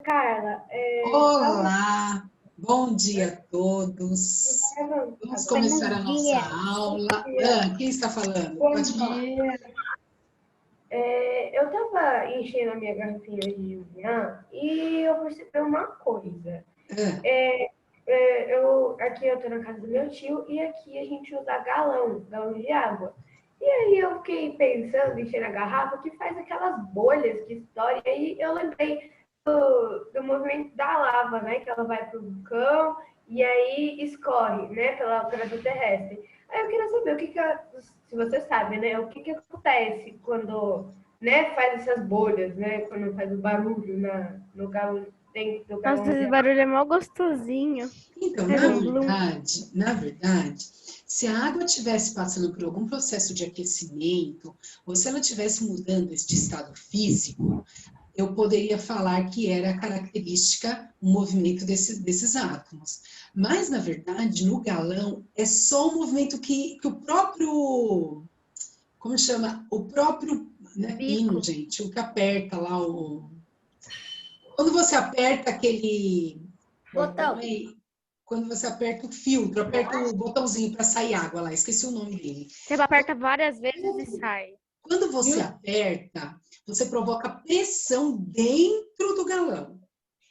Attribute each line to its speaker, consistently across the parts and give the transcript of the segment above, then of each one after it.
Speaker 1: Carla,
Speaker 2: Olá, bom dia a todos. Vamos começar a
Speaker 3: Buenos
Speaker 2: nossa
Speaker 3: dias.
Speaker 2: aula. Quem está falando?
Speaker 1: Bom
Speaker 2: Pode falar.
Speaker 1: dia. Eu estava enchendo a minha garrafinha de manhã e eu percebi uma coisa.
Speaker 2: Ah,
Speaker 1: Aqui eu estou na casa do meu tio e aqui a gente usa galão de água. E aí eu fiquei pensando, enchendo a garrafa, que faz aquelas bolhas que estouram. E aí eu lembrei do movimento da lava, né? Que ela vai para o vulcão e aí escorre, né? Pela altura terrestre. Aí eu queria saber se você sabe, né? O que acontece quando, né? Faz essas bolhas, né? Quando faz o barulho no galão, dentro do galão
Speaker 3: Nossa,
Speaker 1: de
Speaker 3: esse
Speaker 1: água.
Speaker 3: barulho é mó gostosinho.
Speaker 2: então,
Speaker 3: Faz um blum.
Speaker 2: na verdade, se a água estivesse passando por algum processo de aquecimento, ou se ela estivesse mudando este estado físico, eu poderia falar que era característica o movimento desses átomos. Mas, na verdade, no galão, é só um movimento que o próprio, como chama? O próprio, não é pino,
Speaker 3: Bico.
Speaker 2: gente, o que aperta lá, quando você aperta aquele,
Speaker 3: Botão.
Speaker 2: quando você aperta o filtro, aperta o botãozinho para sair água lá, esqueci o nome dele.
Speaker 3: Você aperta várias vezes e sai.
Speaker 2: Quando você aperta, você provoca pressão dentro do galão.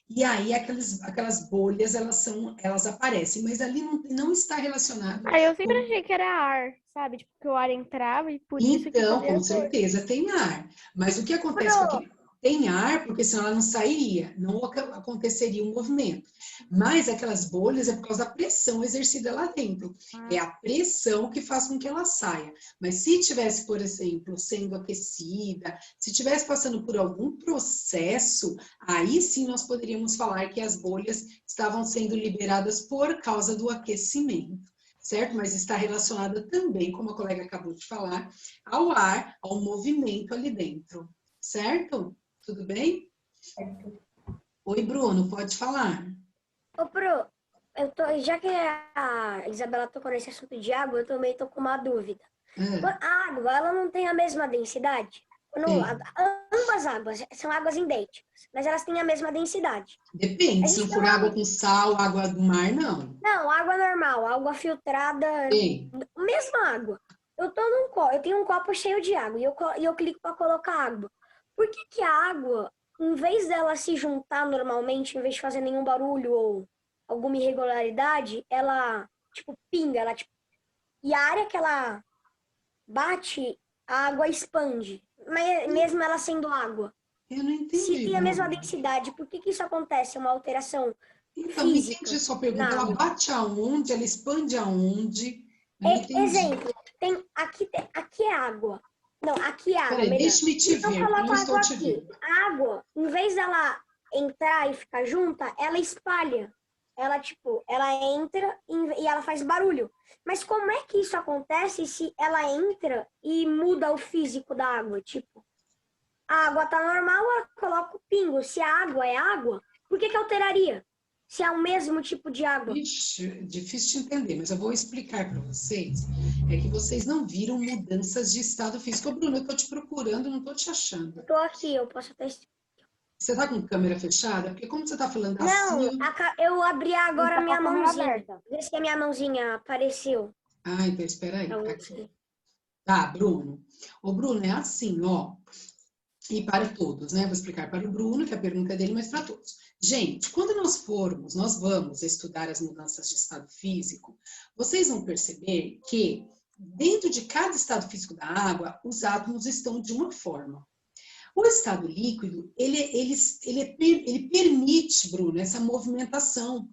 Speaker 2: E aí aquelas bolhas, elas aparecem, mas ali não está relacionado
Speaker 3: Aí eu sempre
Speaker 2: com...
Speaker 3: achei que era ar, sabe? Tipo, que o ar entrava e por isso que
Speaker 2: Então,
Speaker 3: fazia
Speaker 2: com
Speaker 3: as bolhas.
Speaker 2: certeza, tem ar. Mas o que acontece com aquele... Tem ar, porque senão ela não sairia, não aconteceria um movimento. Mas aquelas bolhas é por causa da pressão exercida lá dentro. É a pressão que faz com que ela saia. Mas se tivesse, por exemplo, sendo aquecida, se tivesse passando por algum processo, aí sim nós poderíamos falar que as bolhas estavam sendo liberadas por causa do aquecimento, certo? Mas está relacionada também, como a colega acabou de falar, ao ar, ao movimento ali dentro, certo? Tudo bem? Oi, Bruno, pode falar.
Speaker 4: Ô, Pro, já que a Isabela tocou nesse assunto de água, eu também tô com uma dúvida. A água, ela não tem a mesma densidade?
Speaker 2: Tem.
Speaker 4: Ambas águas são águas idênticas, mas elas têm a mesma densidade.
Speaker 2: Depende,
Speaker 4: A
Speaker 2: se
Speaker 4: gente
Speaker 2: não
Speaker 4: tem
Speaker 2: for água com sal, água do mar, não.
Speaker 4: Não, água normal, água filtrada,
Speaker 2: Tem.
Speaker 4: mesma água. Eu tenho um copo cheio de água e eu clico para colocar água. Por que a água, em vez dela se juntar normalmente, em vez de fazer nenhum barulho ou alguma irregularidade, ela, tipo, pinga, e a área que ela bate, a água expande, mesmo ela sendo água.
Speaker 2: Eu não
Speaker 4: Se
Speaker 2: entendi,
Speaker 4: tem a mesma
Speaker 2: Bruno.
Speaker 4: densidade, por que isso acontece? Uma alteração
Speaker 2: Então, não entendi a
Speaker 4: física
Speaker 2: sua pergunta.
Speaker 4: na
Speaker 2: Ela
Speaker 4: água.
Speaker 2: bate aonde? Ela expande aonde? Eu não entendi.
Speaker 4: Exemplo, aqui é água. Não, aqui é água,
Speaker 2: Peraí,
Speaker 4: melhor.
Speaker 2: deixe-me te
Speaker 4: Então
Speaker 2: ver, que eu não
Speaker 4: coloca
Speaker 2: estou
Speaker 4: água
Speaker 2: te
Speaker 4: aqui.
Speaker 2: vendo.
Speaker 4: A água, em vez dela entrar e ficar junta, ela espalha. Ela, tipo, ela entra e ela faz barulho. Mas como é que isso acontece se ela entra e muda o físico da água? Tipo, a água tá normal, ela coloca o pingo. Se a água é água, por que alteraria? Se é o mesmo tipo de água.
Speaker 2: Ixi, difícil de entender, mas eu vou explicar para vocês. É que vocês não viram mudanças de estado físico. Ô, Bruno, eu estou te procurando, não estou te achando.
Speaker 4: Eu tô aqui, eu posso até...
Speaker 2: Você está com câmera fechada? Porque como você está falando
Speaker 4: Não,
Speaker 2: assim...
Speaker 4: eu abri agora
Speaker 3: Tá com
Speaker 4: minha
Speaker 3: a câmera
Speaker 4: mãozinha.
Speaker 3: aberta.
Speaker 4: Vê se a minha mãozinha apareceu
Speaker 2: Ah, então espera aí.
Speaker 4: pra
Speaker 2: Tá,
Speaker 4: você.
Speaker 2: tá, Bruno. Ô, Bruno, é assim, ó. E para todos, né? Vou explicar para o Bruno, que a pergunta é dele, mas para todos. Gente, quando nós vamos estudar as mudanças de estado físico, vocês vão perceber que dentro de cada estado físico da água, os átomos estão de uma forma. O estado líquido, ele permite, Bruno, essa movimentação,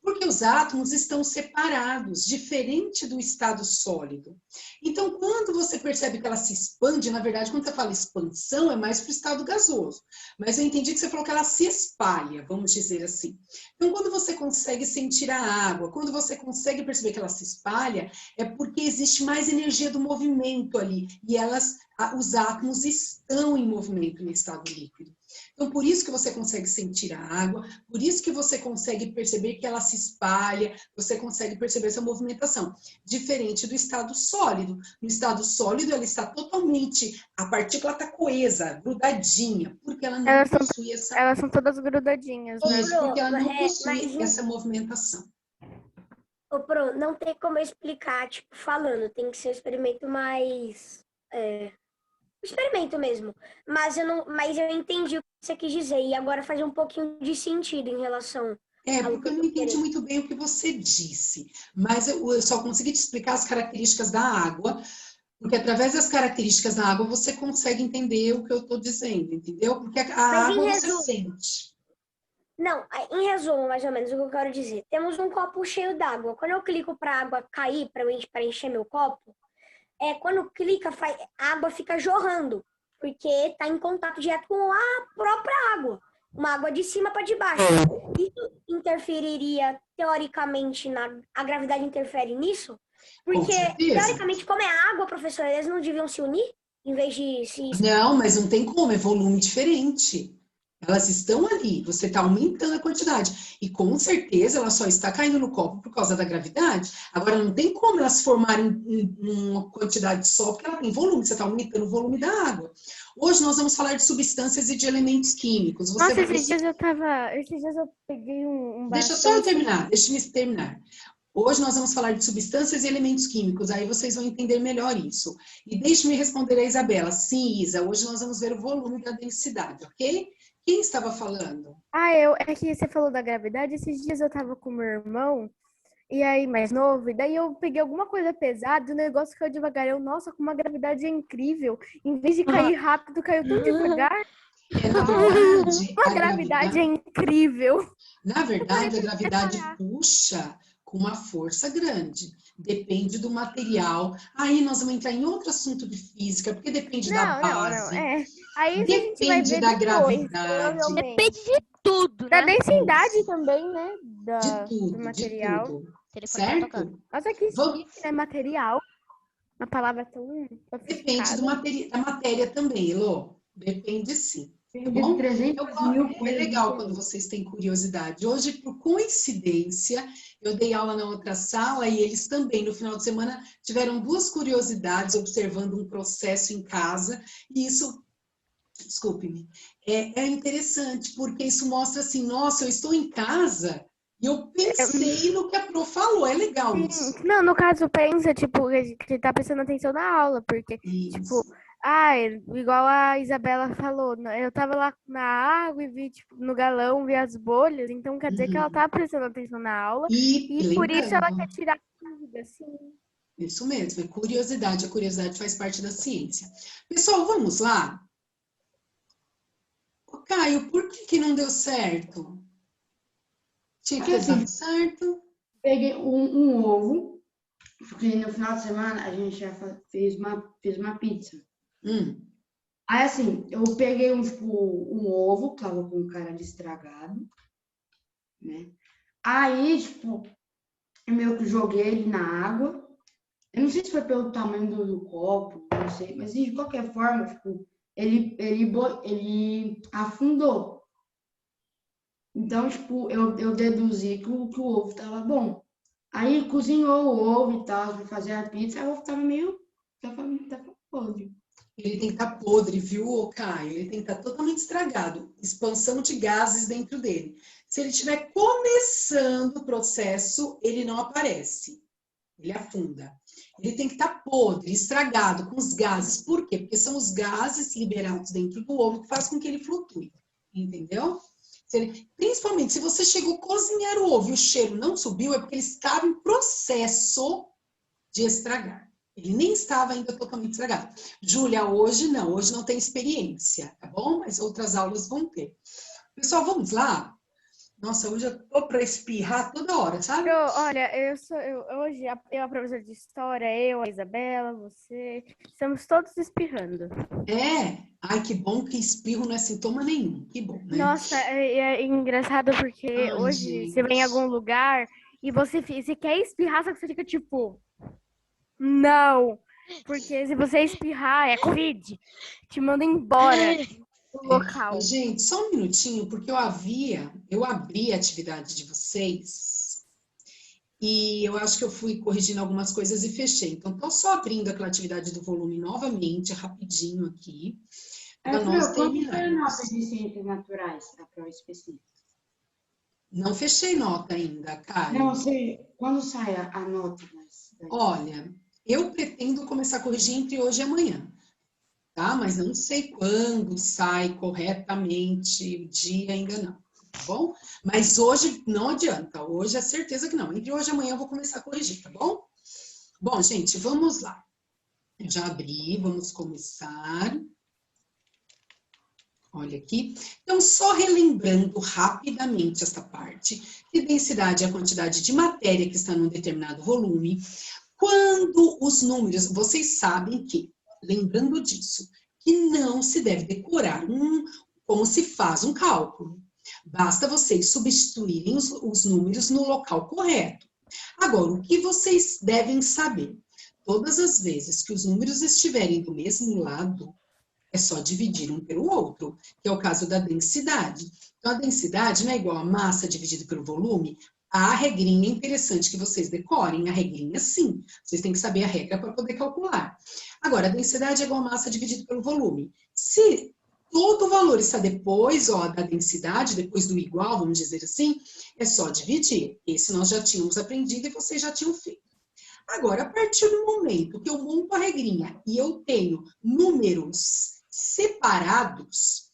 Speaker 2: porque os átomos estão separados, diferente do estado sólido. Então, quando você percebe que ela se expande, na verdade, quando você fala expansão, é mais para o estado gasoso. Mas eu entendi que você falou que ela se espalha, vamos dizer assim. Então, quando você consegue sentir a água, quando você consegue perceber que ela se espalha, é porque existe mais energia do movimento ali. E os átomos estão em movimento no estado líquido. Então, por isso que você consegue sentir a água, por isso que você consegue perceber que ela se espalha, você consegue perceber essa movimentação. Diferente do estado sólido. No estado sólido, ela está totalmente, a partícula está coesa, grudadinha, porque ela não
Speaker 3: Elas são,
Speaker 2: possui essa...
Speaker 3: elas são todas grudadinhas, né?
Speaker 2: Isso, porque ela não
Speaker 4: Mas,
Speaker 2: possui essa movimentação.
Speaker 4: ô, Pro, não tem como eu explicar, tipo, falando. Tem que ser um experimento mais... experimento mesmo. Mas eu entendi o que você quis dizer. E agora faz um pouquinho de sentido em relação...
Speaker 2: Porque eu não entendi muito bem o que você disse, mas eu só consegui te explicar as características da água, porque através das características da água você consegue entender o que eu estou dizendo, entendeu? Porque a
Speaker 4: Mas em
Speaker 2: água você
Speaker 4: resumo-
Speaker 2: sente.
Speaker 4: Não, em resumo, mais ou menos, o que eu quero dizer. Temos um copo cheio d'água. Quando eu clico para a água cair, para encher meu copo, quando clica, a água fica jorrando, porque está em contato direto com a própria água. Uma água de cima para de baixo. Isso interferiria, teoricamente, a gravidade interfere nisso? Porque,
Speaker 2: certeza.
Speaker 4: teoricamente, como é água, professor, eles não deviam se unir? Em vez de se...
Speaker 2: Não, mas não tem como, é volume diferente. Elas estão ali, você está aumentando a quantidade. E com certeza ela só está caindo no copo por causa da gravidade. Agora, não tem como elas formarem uma quantidade só, porque ela tem volume, você está aumentando o volume da água. Hoje nós vamos falar de substâncias e de elementos químicos. Você
Speaker 3: Nossa,
Speaker 2: vai
Speaker 3: esses dias eu peguei um
Speaker 2: Deixa só eu
Speaker 3: bastão.
Speaker 2: terminar, deixa eu terminar. Hoje nós vamos falar de substâncias e elementos químicos, aí vocês vão entender melhor isso. E deixe-me responder a Isabela. Sim, Isa, hoje nós vamos ver o volume da densidade, ok? Quem estava falando?
Speaker 3: É que você falou da gravidade, esses dias eu tava com meu irmão, e aí mais novo, e daí eu peguei alguma coisa pesada, o negócio caiu devagar. Nossa, como a gravidade é incrível. Em vez de cair rápido, caiu tão devagar.
Speaker 2: Na verdade,
Speaker 3: A gravidade é incrível.
Speaker 2: Na verdade, a gravidade puxa com uma força grande. Depende do material. Aí nós vamos entrar em outro assunto de física, porque depende da base.
Speaker 3: Aí a gente vai ver
Speaker 2: da
Speaker 3: depois,
Speaker 2: gravidade.
Speaker 3: provavelmente.
Speaker 5: Depende de tudo,
Speaker 3: Da
Speaker 5: né?
Speaker 3: densidade também, né?
Speaker 2: De tudo,
Speaker 3: do material.
Speaker 2: de tudo.
Speaker 5: Telefone tá
Speaker 2: Certo?
Speaker 5: tocando.
Speaker 3: Nossa, que
Speaker 2: Vamos-
Speaker 3: chique, né? Material. Uma palavra tão
Speaker 2: Depende
Speaker 3: sofisticada.
Speaker 2: da matéria também, Elô. Depende sim.
Speaker 1: Tem
Speaker 2: Bom,
Speaker 1: de 300.000
Speaker 2: É
Speaker 1: coisas
Speaker 2: legal
Speaker 1: diferentes.
Speaker 2: quando vocês têm curiosidade. Hoje, por coincidência, eu dei aula na outra sala e eles também, no final de semana, tiveram duas curiosidades observando um processo em casa. E isso, desculpe-me, é interessante, porque isso mostra assim, nossa, eu estou em casa e eu pensei no que a Pro falou. É legal isso.
Speaker 3: Não, no caso, pensa, tipo, que tá prestando atenção na aula, porque,
Speaker 2: Isso.
Speaker 3: igual a Isabela falou, eu tava lá na água e vi, tipo, no galão, vi as bolhas, então quer dizer que ela tá prestando atenção na aula, e por isso ela quer tirar dúvida, assim.
Speaker 2: Isso mesmo, é curiosidade. A curiosidade faz parte da ciência. Pessoal, vamos lá? Ô, Caio, por que não deu certo? Tinha que ter dado certo.
Speaker 1: Peguei um ovo, porque no final de semana a gente já fez uma pizza. Aí assim, eu peguei um ovo, tava com cara de estragado, né? Aí, tipo, eu meio que joguei ele na água. Eu não sei se foi pelo tamanho do copo, não sei, mas de qualquer forma, tipo, ele afundou. Então, tipo, eu deduzi que o ovo tava bom. Aí cozinhou o ovo e tal, pra fazer a pizza, aí o ovo tava tava podre.
Speaker 2: Ele tem que estar podre, viu, ô, Caio? Ele tem que estar totalmente estragado. Expansão de gases dentro dele. Se ele estiver começando o processo, ele não aparece. Ele afunda. Ele tem que estar podre, estragado, com os gases. Por quê? Porque são os gases liberados dentro do ovo que fazem com que ele flutue. Entendeu? Principalmente, se você chegou a cozinhar o ovo e o cheiro não subiu, é porque ele estava em processo de estragar. Ele nem estava ainda totalmente estragado. Júlia, hoje não tem experiência, tá bom? Mas outras aulas vão ter. Pessoal, vamos lá? Nossa, hoje eu tô para espirrar toda hora, sabe?
Speaker 3: Olha, hoje a professora de história, a Isabela, você, estamos todos espirrando.
Speaker 2: Ai, que bom que espirro não é sintoma nenhum. Que bom, né?
Speaker 3: Nossa, é engraçado porque hoje
Speaker 2: gente.
Speaker 3: você vai em algum lugar e você quer espirrar, só que você fica tipo, não, porque se você espirrar é Covid, te manda embora. O local.
Speaker 2: Gente, só um minutinho, porque eu abri a atividade de vocês e eu acho que eu fui corrigindo algumas coisas e fechei. Então, tô só abrindo aquela atividade do volume novamente, rapidinho aqui, para nós
Speaker 5: Quanto foi a
Speaker 2: terminarmos.
Speaker 5: nota de ciências naturais para a prova específica?
Speaker 2: Não fechei nota ainda, Karen.
Speaker 5: Não, quando sai a nota?
Speaker 2: Olha, eu pretendo começar a corrigir entre hoje e amanhã, tá? Mas não sei quando sai corretamente o dia, ainda não, tá bom? Mas hoje não adianta, hoje é certeza que não. Entre hoje e amanhã eu vou começar a corrigir, tá bom? Bom, gente, vamos lá. Eu já abri, vamos começar. Olha aqui. Então, só relembrando rapidamente essa parte, que densidade é a quantidade de matéria que está num determinado volume. Quando os números, vocês sabem que, lembrando disso, que não se deve decorar como se faz um cálculo. Basta vocês substituírem os números no local correto. Agora, o que vocês devem saber? Todas as vezes que os números estiverem do mesmo lado, é só dividir um pelo outro, que é o caso da densidade. Então, a densidade não é igual a massa dividido pelo volume. A regrinha é interessante que vocês decorem. A regrinha, sim. Vocês têm que saber a regra para poder calcular. Agora, a densidade é igual a massa dividido pelo volume. Se todo o valor está depois da densidade, depois do igual, vamos dizer assim, é só dividir. Esse nós já tínhamos aprendido e vocês já tinham feito. Agora, a partir do momento que eu monto a regrinha e eu tenho números separados,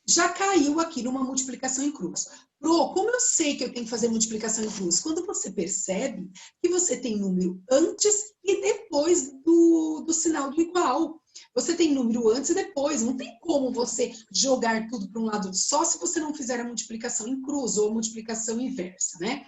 Speaker 2: já caiu aqui numa multiplicação em cruz. Pro, como eu sei que eu tenho que fazer multiplicação em cruz? Quando você percebe que você tem número antes e depois do sinal do igual. Você tem número antes e depois. Não tem como você jogar tudo para um lado só se você não fizer a multiplicação em cruz ou a multiplicação inversa, né?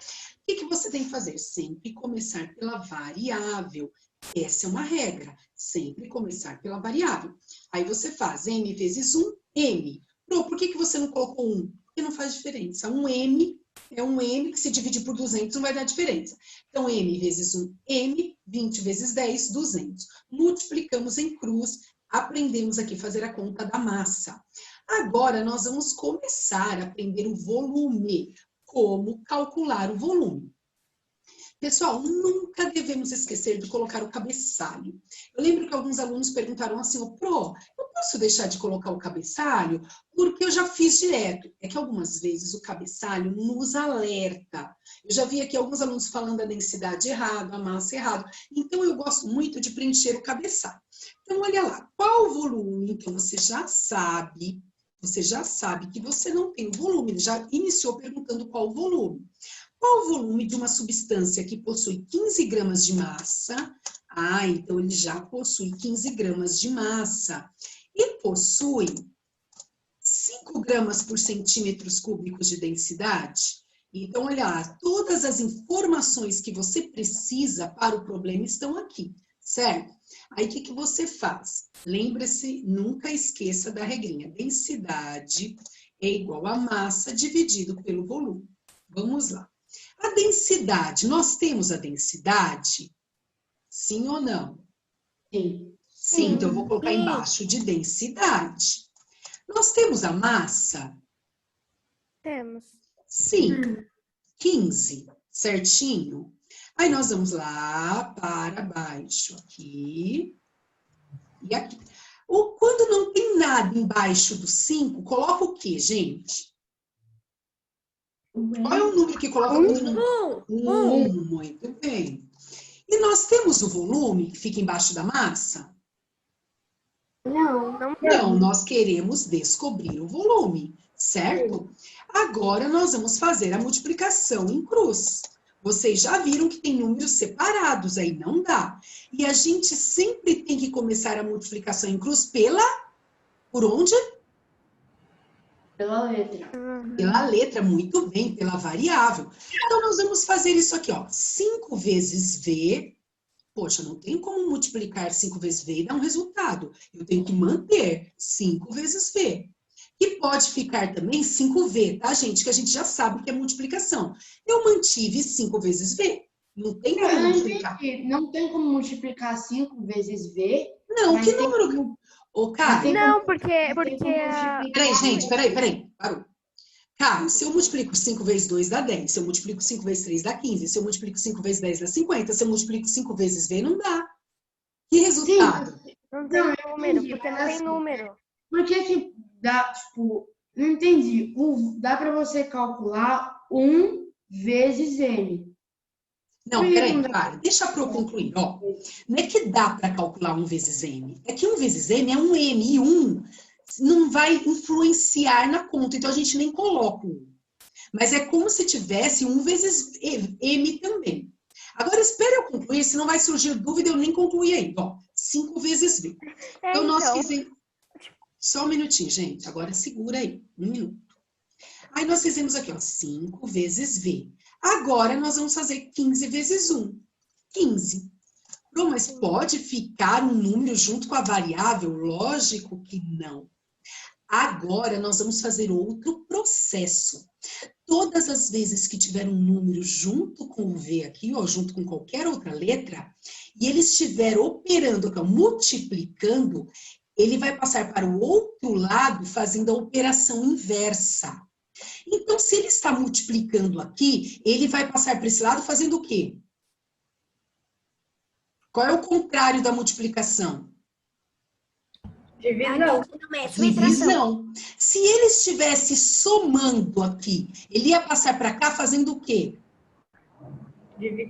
Speaker 2: O que você tem que fazer? Sempre começar pela variável. Essa é uma regra. Sempre começar pela variável. Aí você faz m vezes 1, m. Por que você não colocou 1? Porque não faz diferença. Um m é um m que se divide por 200 não vai dar diferença. Então, m vezes 1, m, 20 vezes 10, 200. Multiplicamos em cruz, aprendemos aqui a fazer a conta da massa. Agora, nós vamos começar a aprender o volume. Como calcular o volume. Pessoal, nunca devemos esquecer de colocar o cabeçalho. Eu lembro que alguns alunos perguntaram assim, Pro, eu posso deixar de colocar o cabeçalho? Porque eu já fiz direto. É que algumas vezes o cabeçalho nos alerta. Eu já vi aqui alguns alunos falando a densidade errado, a massa errado. Então, eu gosto muito de preencher o cabeçalho. Então, olha lá, qual o volume? Então, você já sabe que você não tem o volume. Ele já iniciou perguntando qual o volume. Qual o volume de uma substância que possui 15 gramas de massa? Ah, então ele já possui 15 gramas de massa. E possui 5 gramas por centímetros cúbicos de densidade? Então, olha lá, todas as informações que você precisa para o problema estão aqui, certo? Aí, o que você faz? Lembre-se, nunca esqueça da regrinha. Densidade é igual a massa dividido pelo volume. Vamos lá. A densidade, nós temos a densidade? Sim ou não?
Speaker 5: Sim.
Speaker 2: Sim, então eu vou colocar embaixo de densidade. Nós temos a massa?
Speaker 3: Temos.
Speaker 2: Sim. 15, certinho? Aí nós vamos lá para baixo, aqui e aqui. Quando não tem nada embaixo do 5, coloca o quê, gente? Qual é o número que coloca? Muito bem. E nós temos o volume que fica embaixo da massa? Não, nós queremos descobrir o volume, certo? Agora nós vamos fazer a multiplicação em cruz. Vocês já viram que tem números separados, aí não dá. E a gente sempre tem que começar a multiplicação em cruz por onde?
Speaker 5: Pela letra.
Speaker 2: Pela letra, muito bem, pela variável. Então, nós vamos fazer isso aqui, ó. 5 vezes V. Poxa, não tem como multiplicar 5 vezes V e dar um resultado. Eu tenho que manter 5 vezes V. E pode ficar também 5V, tá, gente? Que a gente já sabe que é multiplicação. Eu mantive 5 vezes V. Não tem como multiplicar.
Speaker 5: Não tem como multiplicar 5 vezes V.
Speaker 2: Não, que número... Ô, Caio,
Speaker 3: Não, porque
Speaker 5: Tem como multiplicar.
Speaker 2: peraí, gente, peraí. Parou. Caio, se eu multiplico 5 vezes 2 dá 10. Se eu multiplico 5 vezes 3 dá 15. Se eu multiplico 5 vezes 10 dá 50. Se eu multiplico 5 vezes V, não dá. Que
Speaker 5: Sim,
Speaker 2: resultado?
Speaker 3: não
Speaker 5: Não,
Speaker 3: tem
Speaker 5: eu
Speaker 3: número,
Speaker 5: entendi,
Speaker 3: porque
Speaker 5: mas
Speaker 3: não tem
Speaker 5: assim,
Speaker 3: número.
Speaker 5: por que dá, tipo, não entendi. Dá para você calcular 1 vezes n. Por
Speaker 2: Não,
Speaker 5: que não
Speaker 2: peraí,
Speaker 5: dá
Speaker 2: para. Deixa para eu
Speaker 5: pra
Speaker 2: concluir. Ó, não é que dá para calcular 1 vezes m. É que 1 vezes m é um m. E 1 não vai influenciar na conta. Então, a gente nem coloca 1. Mas é como se tivesse 1 vezes m também. Agora, espera eu concluir, senão vai surgir dúvida, eu nem concluí ainda. Ó, 5 vezes v. Então, nós
Speaker 3: Então,
Speaker 2: fizemos... Só um minutinho, gente. Agora, segura aí. Um minuto. Aí, nós fizemos aqui, ó, 5 vezes v. Agora, nós vamos fazer 15 vezes 1. 15. Bom, mas pode ficar um número junto com a variável? Lógico que não. Agora, nós vamos fazer outro processo. Todas as vezes que tiver um número junto com o V aqui, ou junto com qualquer outra letra, e ele estiver operando, multiplicando, ele vai passar para o outro lado fazendo a operação inversa. Então, se ele está multiplicando aqui, ele vai passar para esse lado fazendo o quê? Qual é o contrário da multiplicação?
Speaker 1: Divisão.
Speaker 2: Divisão. Se ele estivesse somando aqui, ele ia passar para cá fazendo o quê?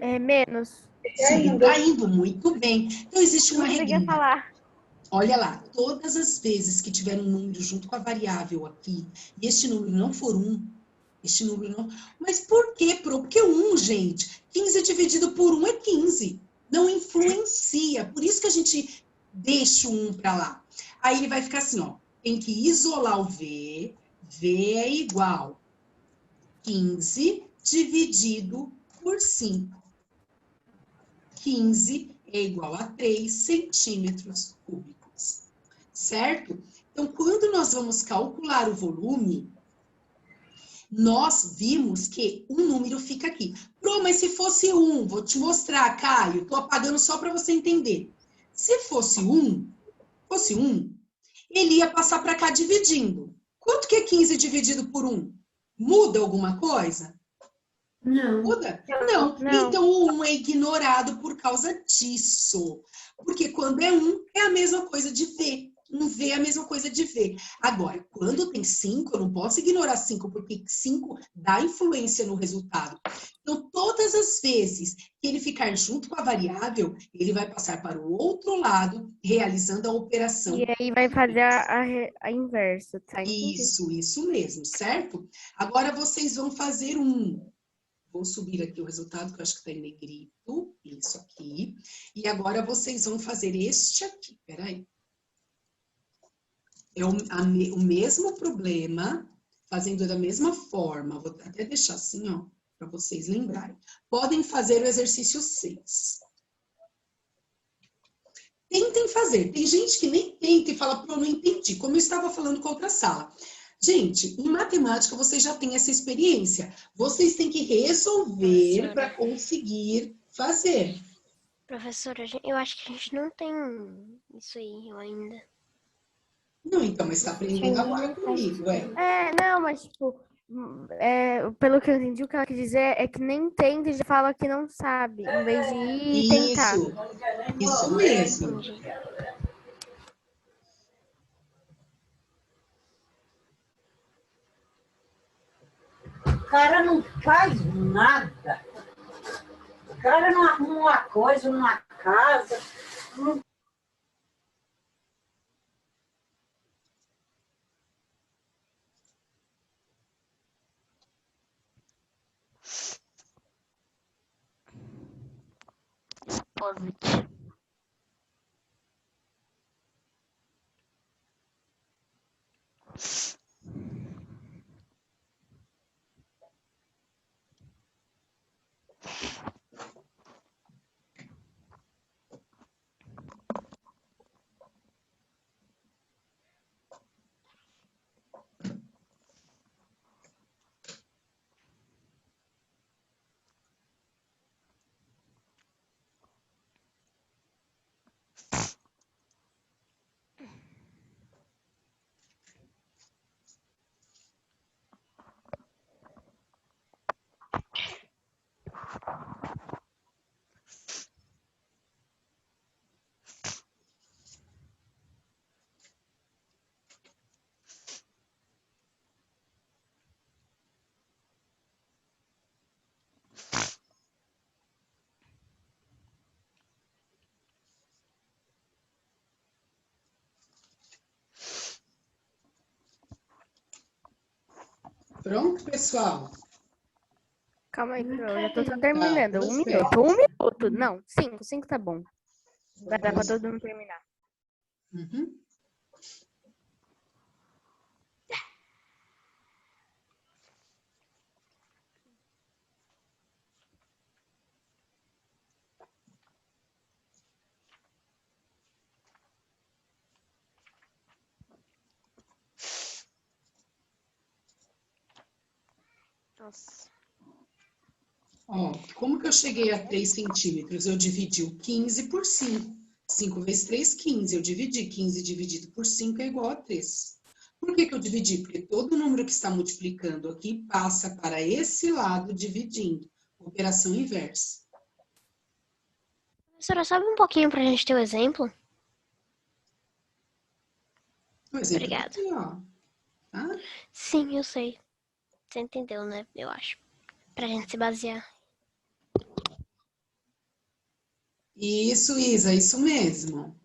Speaker 3: é menos.
Speaker 2: Subtraindo, muito bem. Então, existe uma
Speaker 3: Não conseguia
Speaker 2: regrinha.
Speaker 3: falar.
Speaker 2: Olha lá, todas as vezes que tiver um número junto com a variável aqui, e este número não for 1, este número não... Mas por quê, Pro? Porque 1, gente, 15 dividido por 1 é 15. Não influencia. Por isso que a gente deixa o 1 para lá. Aí ele vai ficar assim, ó. Tem que isolar o V. V é igual 15 dividido por 5. 15 é igual a 3 centímetros cúbicos, certo? Então, quando nós vamos calcular o volume, nós vimos que um número fica aqui. Pro, mas se fosse 1, vou te mostrar, Caio, estou apagando só para você entender. Se fosse 1, ele ia passar para cá dividindo. Quanto que é 15 dividido por 1? Muda alguma coisa?
Speaker 5: Não.
Speaker 2: Muda? Não.
Speaker 3: Não.
Speaker 2: Então, o 1 é ignorado por causa disso. Porque quando é 1, é a mesma coisa de V. Um V é a mesma coisa de V. Agora, quando tem 5, eu não posso ignorar 5, porque 5 dá influência no resultado. Então, todas as vezes que ele ficar junto com a variável, ele vai passar para o outro lado, realizando a operação.
Speaker 3: E aí vai fazer a inversa, tá? Entendi.
Speaker 2: Isso mesmo, certo? Agora, vocês vão fazer um... Vou subir aqui o resultado, que eu acho que está em negrito. Isso aqui. E agora vocês vão fazer este aqui. Peraí. É o mesmo problema, fazendo da mesma forma. Vou até deixar assim, ó, para vocês lembrarem. Podem fazer o exercício 6. Tentem fazer. Tem gente que nem tenta e fala, pô, não entendi. Como eu estava falando com a outra sala. Gente, em matemática vocês já têm essa experiência. Vocês têm que resolver para conseguir fazer.
Speaker 4: Professora, eu acho que a gente não tem isso aí ainda.
Speaker 2: Não, então, mas está aprendendo agora comigo, é.
Speaker 3: Não, mas tipo, pelo que eu entendi, o que ela quer dizer é que nem entende e já fala que não sabe, em vez de ir e tentar.
Speaker 2: Isso mesmo.
Speaker 4: Entendi.
Speaker 6: O cara não faz nada. O cara não arruma uma coisa numa casa. Não...
Speaker 4: Positive.
Speaker 2: Pronto, pessoal?
Speaker 3: Calma aí, Pro, eu já tô terminando.
Speaker 2: Tá,
Speaker 3: Um
Speaker 2: espera.
Speaker 3: minuto. Um minuto. Não, 5 tá bom. Vai dar pra todo mundo terminar.
Speaker 2: Uhum.
Speaker 3: Nossa.
Speaker 2: Ó, como que eu cheguei a 3 centímetros? Eu dividi o 15 por 5. 5 vezes 3, 15. Eu dividi. 15 dividido por 5 é igual a 3. Por que que eu dividi? Porque todo número que está multiplicando aqui passa para esse lado dividindo. Operação inversa.
Speaker 7: Professora, sabe um pouquinho pra gente ter o exemplo?
Speaker 2: O exemplo
Speaker 7: Obrigada.
Speaker 2: aqui, ó. Tá?
Speaker 7: Sim, eu sei. Você entendeu, né? Eu acho. Pra gente se basear.
Speaker 2: Isso, Isa, isso mesmo.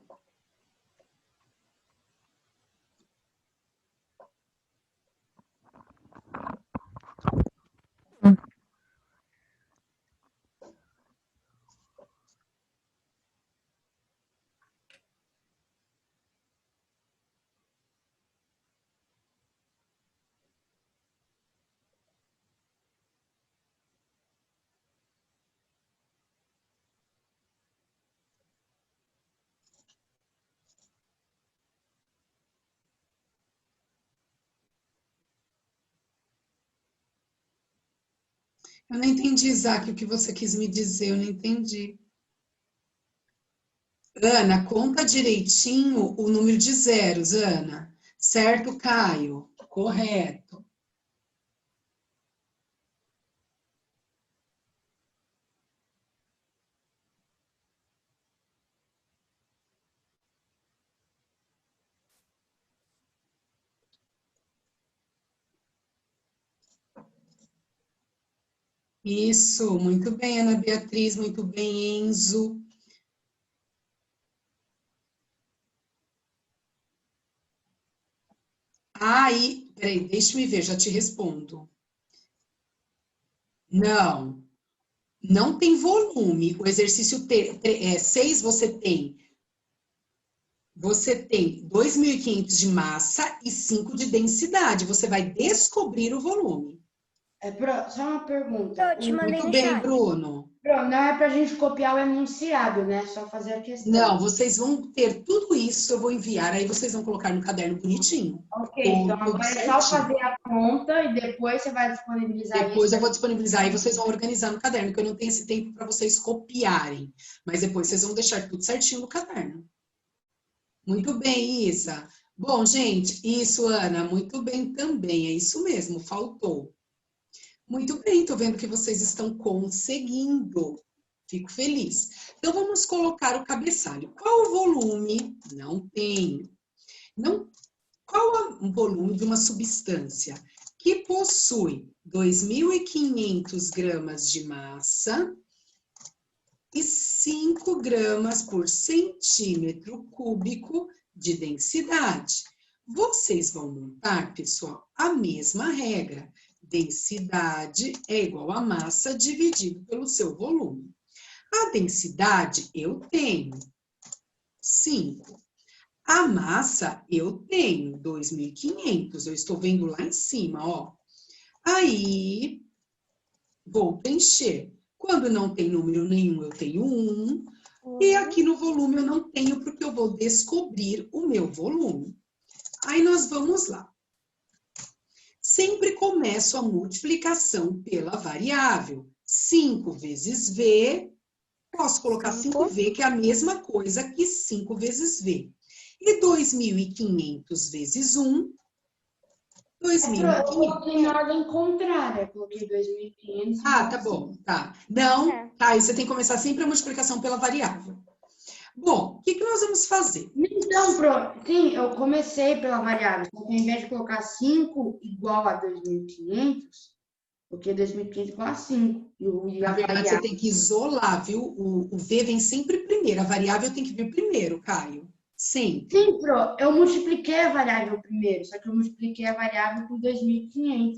Speaker 2: Eu não entendi, Isaac, o que você quis me dizer, eu não entendi. Ana, conta direitinho o número de zeros, Ana. Certo, Caio? Correto. Isso, muito bem, Ana Beatriz, muito bem, Enzo. Aí, peraí, deixa-me ver, já te respondo. Não, não tem volume. O exercício 6 você tem 2.500 de massa e 5 de densidade. Você vai descobrir o volume.
Speaker 5: Só uma pergunta.
Speaker 4: Eu te mandei
Speaker 2: Muito
Speaker 4: no
Speaker 2: bem,
Speaker 4: chat.
Speaker 2: Bruno.
Speaker 5: Não é pra gente copiar o enunciado, né? Só fazer a questão.
Speaker 2: Não, vocês vão ter tudo isso, eu vou enviar, aí vocês vão colocar no caderno bonitinho.
Speaker 5: Ok, então
Speaker 2: Tudo
Speaker 5: agora é
Speaker 2: certinho.
Speaker 5: só fazer a conta e depois você vai disponibilizar
Speaker 2: Depois
Speaker 5: isso.
Speaker 2: eu vou disponibilizar e vocês vão organizar no caderno, porque eu não tenho esse tempo para vocês copiarem. Mas depois vocês vão deixar tudo certinho no caderno. Muito bem, Isa. Bom, gente, isso, Ana, muito bem também. É isso mesmo, faltou. Muito bem, estou vendo que vocês estão conseguindo. Fico feliz. Então, vamos colocar o cabeçalho. Qual o volume? Não tenho. Qual o volume de uma substância que possui 2.500 gramas de massa e 5 gramas por centímetro cúbico de densidade? Vocês vão montar, pessoal, a mesma regra. Densidade é igual a massa dividido pelo seu volume. A densidade eu tenho 5. A massa eu tenho 2.500. Eu estou vendo lá em cima, ó. Aí, vou preencher. Quando não tem número nenhum, eu tenho 1. E aqui no volume eu não tenho, porque eu vou descobrir o meu volume. Aí nós vamos lá. Sempre começo a multiplicação pela variável. 5 vezes V, posso colocar 5V, que é a mesma coisa que 5 vezes V. E 2.500 vezes 1, 2.500.
Speaker 5: Eu coloquei em ordem contrária, coloquei 2.500.
Speaker 2: Ah, tá bom, tá. Não, tá, aí você tem que começar sempre a multiplicação pela variável. Bom, o que nós vamos fazer?
Speaker 5: Então, sim, eu comecei pela variável. Só que ao invés de colocar 5 igual a 2.500, porque 2.500 igual a 5.
Speaker 2: Na verdade, você tem que isolar, viu? O V vem sempre primeiro, a variável tem que vir primeiro, Caio. Sempre.
Speaker 5: Sim, eu multipliquei a variável primeiro, só que eu multipliquei a variável por 2.500.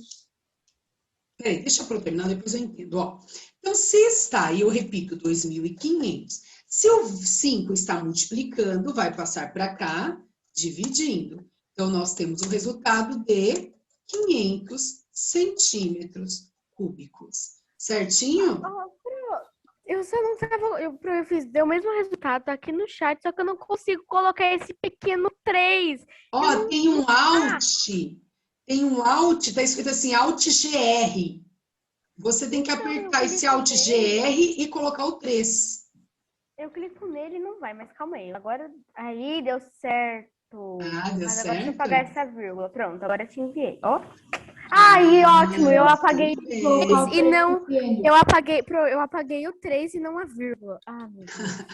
Speaker 2: Peraí, deixa eu terminar, depois eu entendo. Ó, então, se está, e eu repito, 2.500. Se o 5 está multiplicando, vai passar para cá, dividindo. Então, nós temos o resultado de 500 centímetros cúbicos. Certinho?
Speaker 3: Eu só não tava. Eu fiz, deu o mesmo resultado aqui no chat, só que eu não consigo colocar esse pequeno 3.
Speaker 2: Ó, tem um Alt. Tem um Alt, tá escrito assim, Alt GR. Você tem que apertar esse Alt GR e colocar o 3.
Speaker 3: Eu clico nele e não vai, mas calma aí. Agora, aí deu certo.
Speaker 2: Ah, deu
Speaker 3: Mas agora deixa
Speaker 2: certo?
Speaker 3: eu apagar essa vírgula. Pronto, agora te enviei. Ó. Aí, ótimo. Eu apaguei
Speaker 2: muito bem.
Speaker 3: o 3 e não.
Speaker 5: Pequeno.
Speaker 3: Eu apaguei o 3 e não a vírgula. Ah, meu Deus.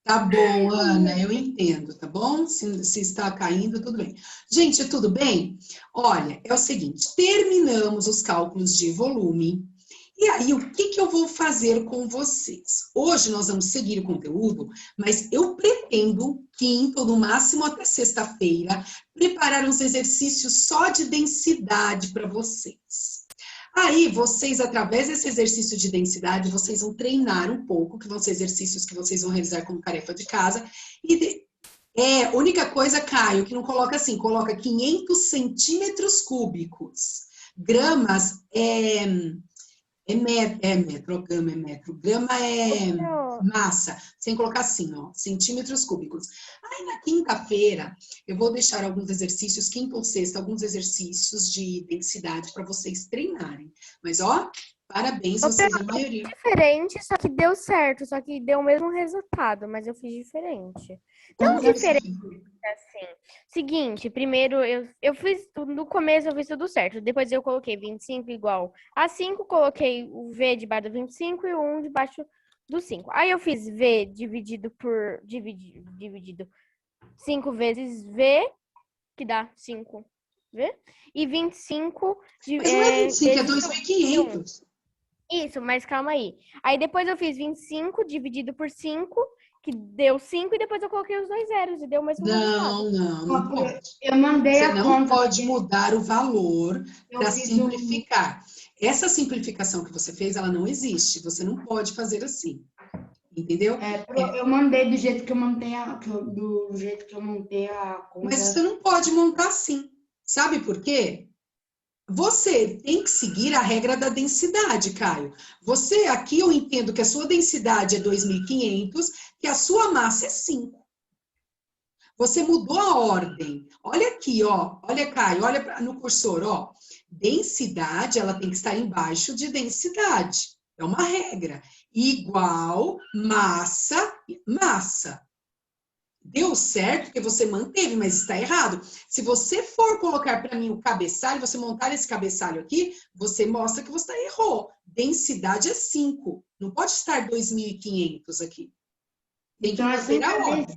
Speaker 2: Tá bom, Ana, eu entendo, tá bom? Se está caindo, tudo bem. Gente, tudo bem? Olha, é o seguinte, terminamos os cálculos de volume. E aí, o que que eu vou fazer com vocês? Hoje nós vamos seguir o conteúdo, mas eu pretendo, quinta ou no máximo até sexta-feira, preparar uns exercícios só de densidade para vocês. Aí, vocês, através desse exercício de densidade, vocês vão treinar um pouco, que vão ser exercícios que vocês vão realizar como tarefa de casa. Única coisa, Caio, que não coloca assim, coloca 500 centímetros cúbicos. Gramas grama é massa, sem colocar assim, ó, centímetros cúbicos. Aí na quinta-feira, eu vou deixar alguns exercícios, quinta ou sexta, alguns exercícios de densidade para vocês treinarem. Mas, ó, parabéns, vocês, a maioria.
Speaker 3: Diferente, só que deu certo, só que deu o mesmo resultado, mas eu fiz diferente.
Speaker 2: Como
Speaker 3: Não
Speaker 2: que é
Speaker 3: diferente,
Speaker 2: assim?
Speaker 3: assim. Seguinte, primeiro eu fiz, no começo eu fiz tudo certo, depois eu coloquei 25 igual a 5, coloquei o V debaixo do 25 e o 1 debaixo do 5. Aí eu fiz V dividido por, dividido 5 vezes V, que dá 5 V, e 25
Speaker 2: Mas não é 25, é
Speaker 3: vezes
Speaker 2: 2.500.
Speaker 3: Isso, mas calma aí. Aí depois eu fiz 25 dividido por 5, que deu 5, e depois eu coloquei os 2 zeros e deu o mesmo resultado.
Speaker 2: Não pode.
Speaker 5: Eu mandei
Speaker 2: Você
Speaker 5: a
Speaker 2: não
Speaker 5: conta.
Speaker 2: pode mudar o valor
Speaker 5: Eu
Speaker 2: para
Speaker 5: fiz
Speaker 2: simplificar. Essa simplificação que você fez, ela não existe. Você não pode fazer assim. Entendeu?
Speaker 5: Eu mandei do jeito que eu montei do jeito que eu montei a conta.
Speaker 2: Mas você não pode montar assim. Sabe por quê? Você tem que seguir a regra da densidade, Caio. Você, aqui eu entendo que a sua densidade é 2.500, que a sua massa é 5. Você mudou a ordem. Olha aqui, ó. Olha, Caio, olha no cursor, ó. Densidade, ela tem que estar embaixo de densidade. É uma regra. Igual massa, massa. Deu certo porque você manteve, mas está errado. Se você for colocar para mim o cabeçalho, você montar esse cabeçalho aqui, você mostra que você errou. Densidade é 5. Não pode estar 2.500 aqui. Tem que manter a ordem.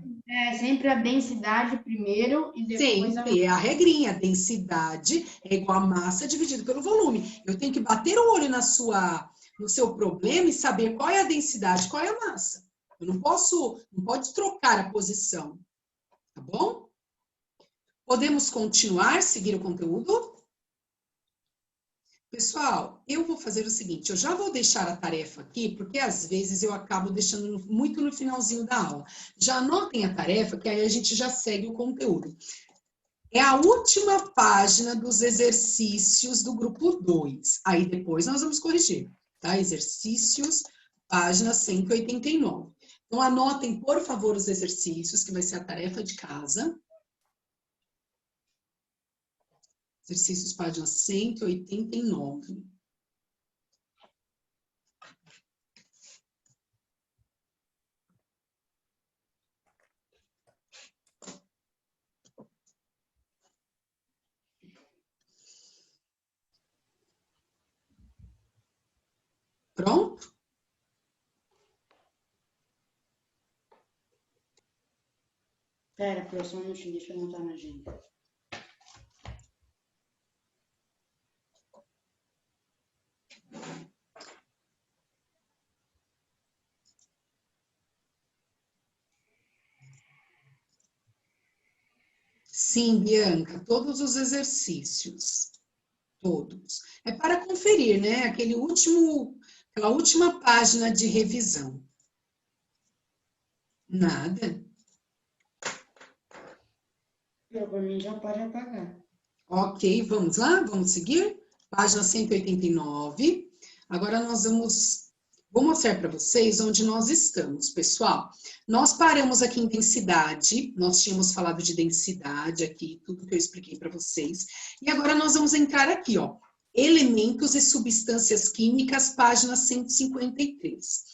Speaker 5: Sempre a densidade primeiro e depois
Speaker 2: Sempre, é a regrinha. Densidade é igual a massa dividido pelo volume. Eu tenho que bater o olho no seu problema e saber qual é a densidade, qual é a massa. Eu não pode trocar a posição, tá bom? Podemos continuar, seguir o conteúdo? Pessoal, eu vou fazer o seguinte, eu já vou deixar a tarefa aqui, porque às vezes eu acabo deixando muito no finalzinho da aula. Já anotem a tarefa, que aí a gente já segue o conteúdo. É a última página dos exercícios do grupo 2. Aí depois nós vamos corrigir, tá? Exercícios, página 189. Então, anotem, por favor, os exercícios, que vai ser a tarefa de casa. Exercícios, página 189. Pronto?
Speaker 5: Pera, só um minutinho, deixa eu anotar na agenda.
Speaker 2: Sim, Bianca, todos os exercícios. Todos. É para conferir, né? Aquela última página de revisão. Nada.
Speaker 5: Para mim já pode apagar.
Speaker 2: Ok, vamos lá? Vamos seguir? Página 189. Agora nós vou mostrar para vocês onde nós estamos, pessoal. Nós paramos aqui em densidade, nós tínhamos falado de densidade aqui, tudo que eu expliquei para vocês. E agora nós vamos entrar aqui, ó, elementos e substâncias químicas, página 153.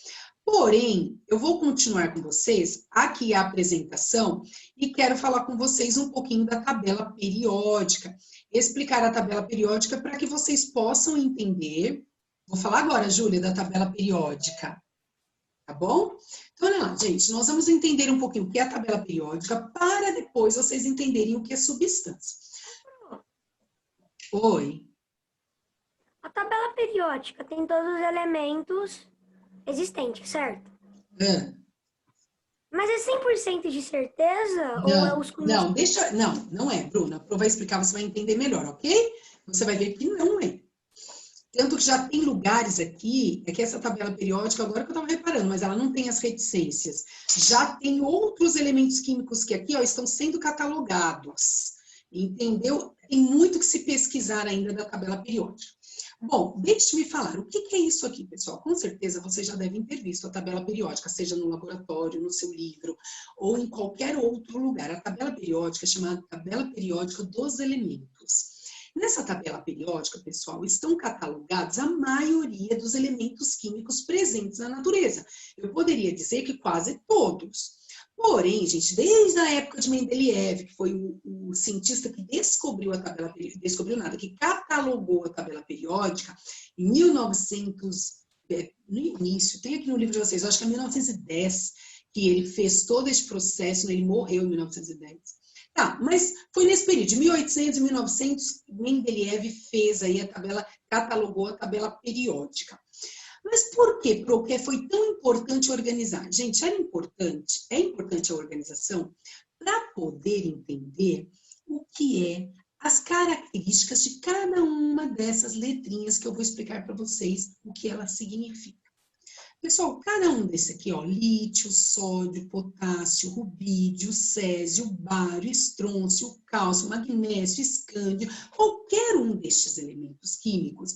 Speaker 2: Porém, eu vou continuar com vocês aqui a apresentação e quero falar com vocês um pouquinho da tabela periódica, explicar a tabela periódica para que vocês possam entender. Vou falar agora, Júlia, da tabela periódica, tá bom? Então, olha lá, gente, nós vamos entender um pouquinho o que é a tabela periódica para depois vocês entenderem o que é substância. Oi.
Speaker 4: A tabela periódica tem todos os elementos existentes, certo? Mas é 100% de certeza? Ou é os
Speaker 2: Não é, Bruna. Eu vou explicar, você vai entender melhor, ok? Você vai ver que não é. Tanto que já tem lugares aqui, é que essa tabela periódica, agora que eu estava reparando, mas ela não tem as reticências. Já tem outros elementos químicos que aqui, ó, estão sendo catalogados. Entendeu? Tem muito que se pesquisar ainda da tabela periódica. Bom, deixe-me falar, o que é isso aqui, pessoal? Com certeza vocês já devem ter visto a tabela periódica, seja no laboratório, no seu livro, ou em qualquer outro lugar. A tabela periódica é chamada tabela periódica dos elementos. Nessa tabela periódica, pessoal, estão catalogados a maioria dos elementos químicos presentes na natureza. Eu poderia dizer que quase todos. Porém, gente, desde a época de Mendeleev, que foi o cientista que descobriu a tabela periódica, descobriu nada, que catalogou a tabela periódica, em 1900, no início, tem aqui no livro de vocês, acho que é 1910, que ele fez todo esse processo, ele morreu em 1910. Tá, mas foi nesse período, de 1800 e 1900, Mendeleev fez aí a tabela, catalogou a tabela periódica. Mas por quê? Porque foi tão importante organizar. Gente, é importante a organização para poder entender o que é as características de cada uma dessas letrinhas que eu vou explicar para vocês o que ela significa. Pessoal, cada um desse aqui, ó, lítio, sódio, potássio, rubídio, césio, bário, estrôncio, cálcio, magnésio, escândio, qualquer um destes elementos químicos,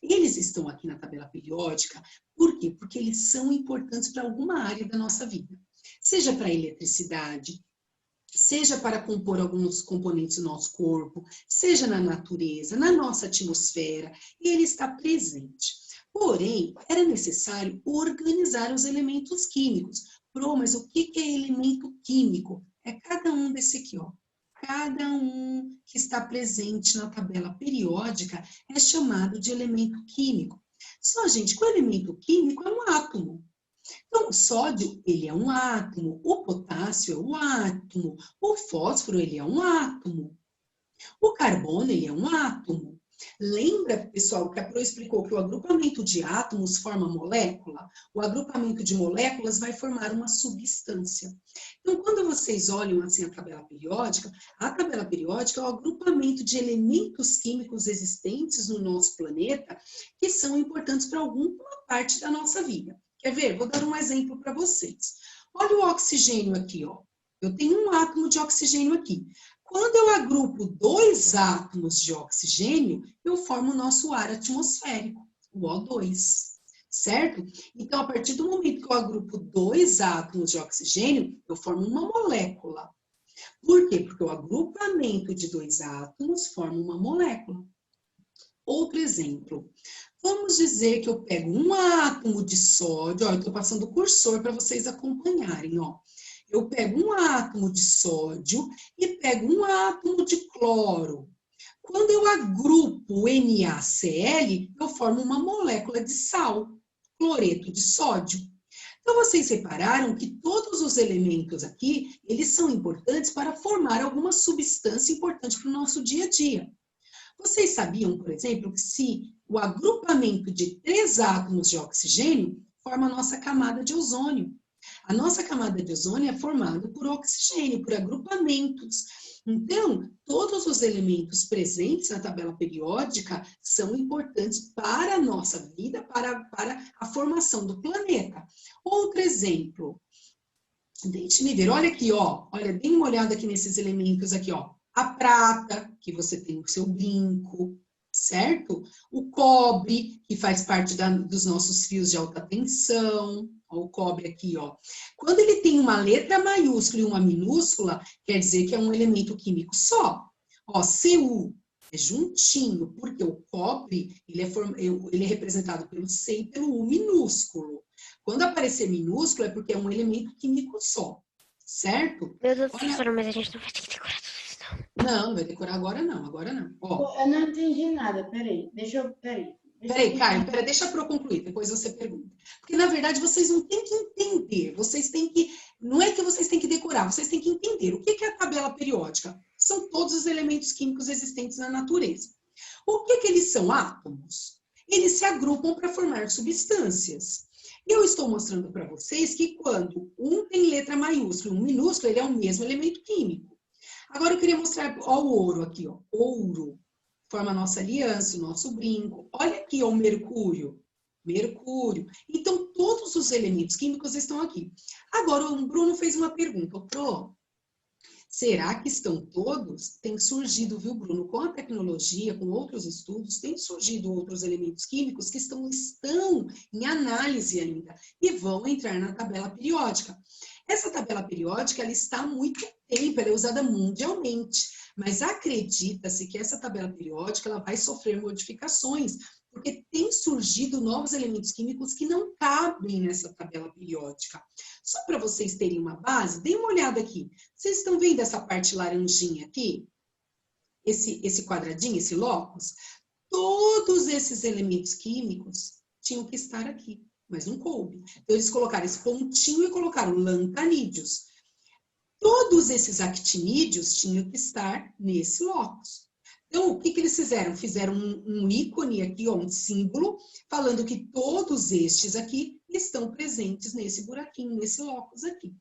Speaker 2: eles estão aqui na tabela periódica. Por quê? Porque eles são importantes para alguma área da nossa vida. Seja para a eletricidade, seja para compor alguns componentes do nosso corpo, seja na natureza, na nossa atmosfera, ele está presente. Porém, era necessário organizar os elementos químicos. Mas o que é elemento químico? É cada um desse aqui, ó. Cada um que está presente na tabela periódica é chamado de elemento químico. Só, gente, que o elemento químico é um átomo. Então, o sódio, ele é um átomo. O potássio é um átomo. O fósforo, ele é um átomo. O carbono, ele é um átomo. Lembra, pessoal, que a Pro explicou que o agrupamento de átomos forma molécula? O agrupamento de moléculas vai formar uma substância. Então, quando vocês olham assim a tabela periódica é o agrupamento de elementos químicos existentes no nosso planeta que são importantes para alguma parte da nossa vida. Quer ver? Vou dar um exemplo para vocês. Olha o oxigênio aqui, ó. Eu tenho um átomo de oxigênio aqui. Quando eu agrupo 2 átomos de oxigênio, eu formo o nosso ar atmosférico, o O2, certo? Então, a partir do momento que eu agrupo 2 átomos de oxigênio, eu formo uma molécula. Por quê? Porque o agrupamento de 2 átomos forma uma molécula. Outro exemplo. Vamos dizer que eu pego um átomo de sódio, ó, eu estou passando o cursor para vocês acompanharem, ó. Eu pego um átomo de sódio e pego um átomo de cloro. Quando eu agrupo o NaCl, eu formo uma molécula de sal, cloreto de sódio. Então, vocês repararam que todos os elementos aqui, eles são importantes para formar alguma substância importante para o nosso dia a dia. Vocês sabiam, por exemplo, que se o agrupamento de 3 átomos de oxigênio forma a nossa camada de ozônio? A nossa camada de ozônio é formada por oxigênio, por agrupamentos. Então, todos os elementos presentes na tabela periódica são importantes para a nossa vida, para a formação do planeta. Outro exemplo, deixe-me ver, olha aqui, ó, olha, dê uma olhada aqui nesses elementos aqui, ó. A prata, que você tem o seu brinco, certo? O cobre, que faz parte dos nossos fios de alta tensão. Ó, o cobre aqui, ó. Quando ele tem uma letra maiúscula e uma minúscula, quer dizer que é um elemento químico só. Ó, Cu é juntinho, porque o cobre, ele é representado pelo C e pelo U minúsculo. Quando aparecer minúsculo, é porque é um elemento químico só, certo?
Speaker 7: Meu Deus, professora, mas a gente não vai ter que decorar tudo isso, não.
Speaker 2: Não, não vai decorar agora não, agora não. Ó.
Speaker 5: Eu não entendi nada, peraí.
Speaker 2: Peraí, Caio, deixa para eu concluir, depois você pergunta. Porque, na verdade, vocês não têm que entender, vocês têm que... Não é que vocês têm que decorar, vocês têm que entender. O que é a tabela periódica? São todos os elementos químicos existentes na natureza. O que eles são? Átomos. Eles se agrupam para formar substâncias. Eu estou mostrando para vocês que quando um tem letra maiúscula e um minúsculo, ele é o mesmo elemento químico. Agora eu queria mostrar, ó, o ouro aqui, ó. Ouro. Forma a nossa aliança, o nosso brinco. Olha aqui, ó, o mercúrio. Mercúrio. Então, todos os elementos químicos estão aqui. Agora, o Bruno fez uma pergunta. Pro, será que estão todos? Tem surgido, viu, Bruno? Com a tecnologia, com outros estudos, tem surgido outros elementos químicos que estão em análise ainda e vão entrar na tabela periódica. Essa tabela periódica, ela está há muito tempo, ela é usada mundialmente. Mas acredita-se que essa tabela periódica ela vai sofrer modificações, porque tem surgido novos elementos químicos que não cabem nessa tabela periódica. Só para vocês terem uma base, deem uma olhada aqui. Vocês estão vendo essa parte laranjinha aqui? Esse quadradinho, esse locus? Todos esses elementos químicos tinham que estar aqui, mas não coube. Então, eles colocaram esse pontinho e colocaram lantanídeos. Todos esses actinídeos tinham que estar nesse locus. Então, o que eles fizeram? Fizeram um ícone aqui, ó, um símbolo, falando que todos estes aqui estão presentes nesse buraquinho, nesse locus aqui.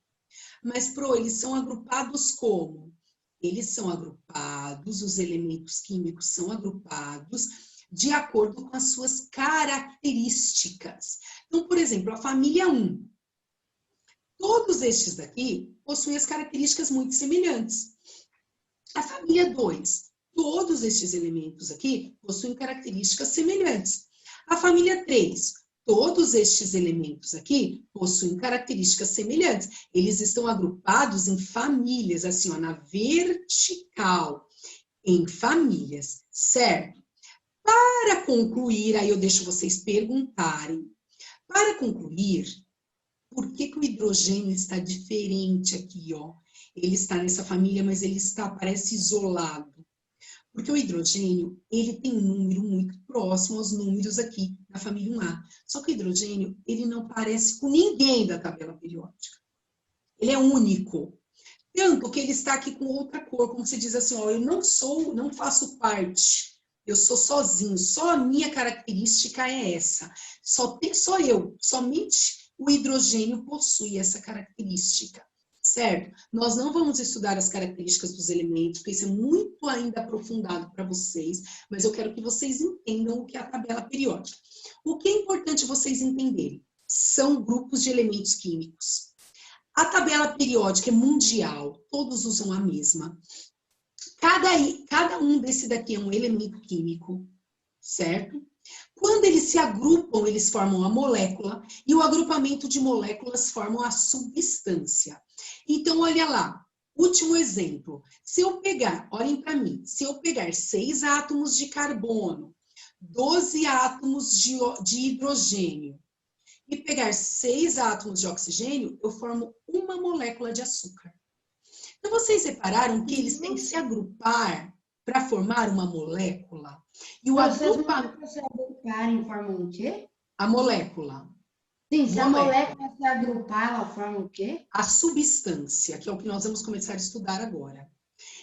Speaker 2: Mas, eles são agrupados como? Eles são agrupados, os elementos químicos são agrupados de acordo com as suas características. Então, por exemplo, a família 1. Todos estes daqui possuem as características muito semelhantes. A família 2, todos estes elementos aqui possuem características semelhantes. A família 3, todos estes elementos aqui possuem características semelhantes. Eles estão agrupados em famílias, assim, ó, na vertical, em famílias, certo? Para concluir, aí eu deixo vocês perguntarem. Para concluir, por que o hidrogênio está diferente aqui, ó? Ele está nessa família, mas ele parece isolado. Porque o hidrogênio, ele tem um número muito próximo aos números aqui da família 1A. Só que o hidrogênio, ele não parece com ninguém da tabela periódica. Ele é único. Tanto que ele está aqui com outra cor, como se diz assim, ó, eu não faço parte. Eu sou sozinho, só a minha característica é essa. Só eu, somente o hidrogênio possui essa característica, certo? Nós não vamos estudar as características dos elementos, porque isso é muito ainda aprofundado para vocês, mas eu quero que vocês entendam o que é a tabela periódica. O que é importante vocês entenderem? São grupos de elementos químicos. A tabela periódica é mundial, todos usam a mesma. Cada um desse daqui é um elemento químico, certo? Quando eles se agrupam, eles formam a molécula, e o agrupamento de moléculas formam a substância. Então, olha lá, último exemplo. Se eu pegar, olhem para mim, se eu pegar 6 átomos de carbono, 12 átomos de hidrogênio, e pegar 6 átomos de oxigênio, eu formo uma molécula de açúcar. Então, vocês repararam que eles têm que se agrupar para formar uma molécula? E o agrupamento...
Speaker 5: se agruparem, formam o quê?
Speaker 2: A molécula.
Speaker 5: Sim, se a molécula se agrupar, ela forma o quê?
Speaker 2: A substância, que é o que nós vamos começar a estudar agora.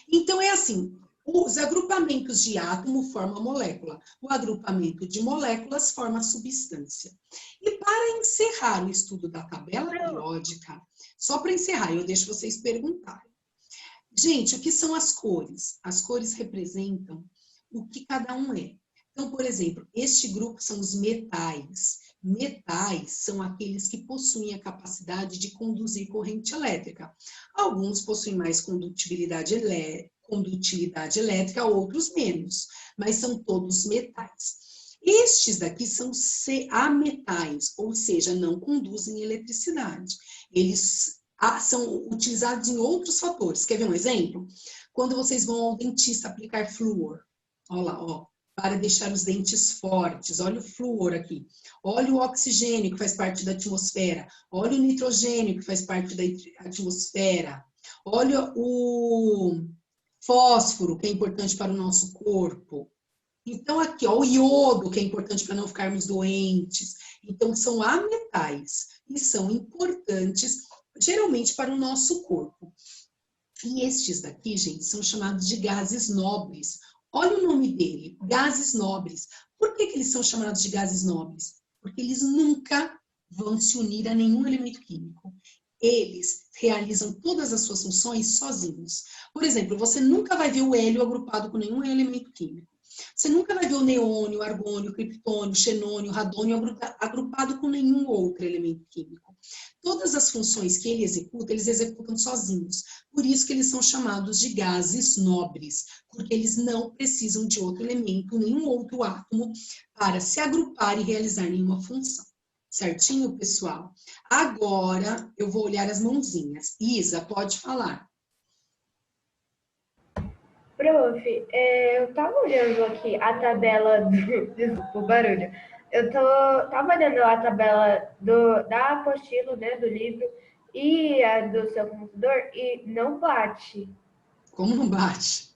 Speaker 2: Então, é assim, os agrupamentos de átomo formam a molécula. O agrupamento de moléculas forma a substância. E para encerrar o estudo da tabela periódica, só para encerrar, eu deixo vocês perguntarem. Gente, o que são as cores? As cores representam o que cada um é. Então, por exemplo, este grupo são os metais. Metais são aqueles que possuem a capacidade de conduzir corrente elétrica. Alguns possuem mais condutibilidade elétrica, outros menos, mas são todos metais. Estes daqui são ametais, ou seja, não conduzem eletricidade. Eles são utilizados em outros fatores. Quer ver um exemplo? Quando vocês vão ao dentista aplicar flúor, olha lá, ó, para deixar os dentes fortes, olha o flúor aqui. Olha o oxigênio, que faz parte da atmosfera. Olha o nitrogênio, que faz parte da atmosfera. Olha o fósforo, que é importante para o nosso corpo. Então, aqui, ó, o iodo, que é importante para não ficarmos doentes. Então, são ametais e são importantes, geralmente, para o nosso corpo. E estes daqui, gente, são chamados de gases nobres. Olha o nome dele, gases nobres. Por que eles são chamados de gases nobres? Porque eles nunca vão se unir a nenhum elemento químico. Eles realizam todas as suas funções sozinhos. Por exemplo, você nunca vai ver o hélio agrupado com nenhum elemento químico. Você nunca vai ver o neônio, argônio, criptônio, xenônio, radônio agrupado com nenhum outro elemento químico. Todas as funções que eles executam sozinhos. Por isso que eles são chamados de gases nobres, porque eles não precisam de outro elemento, nenhum outro átomo, para se agrupar e realizar nenhuma função. Certinho, pessoal? Agora, eu vou olhar as mãozinhas. Isa, pode falar.
Speaker 1: Prof, eu tava olhando aqui a tabela desculpa o barulho. Tava olhando a tabela da apostila, né, do livro e a do seu computador e não bate.
Speaker 2: Como não bate?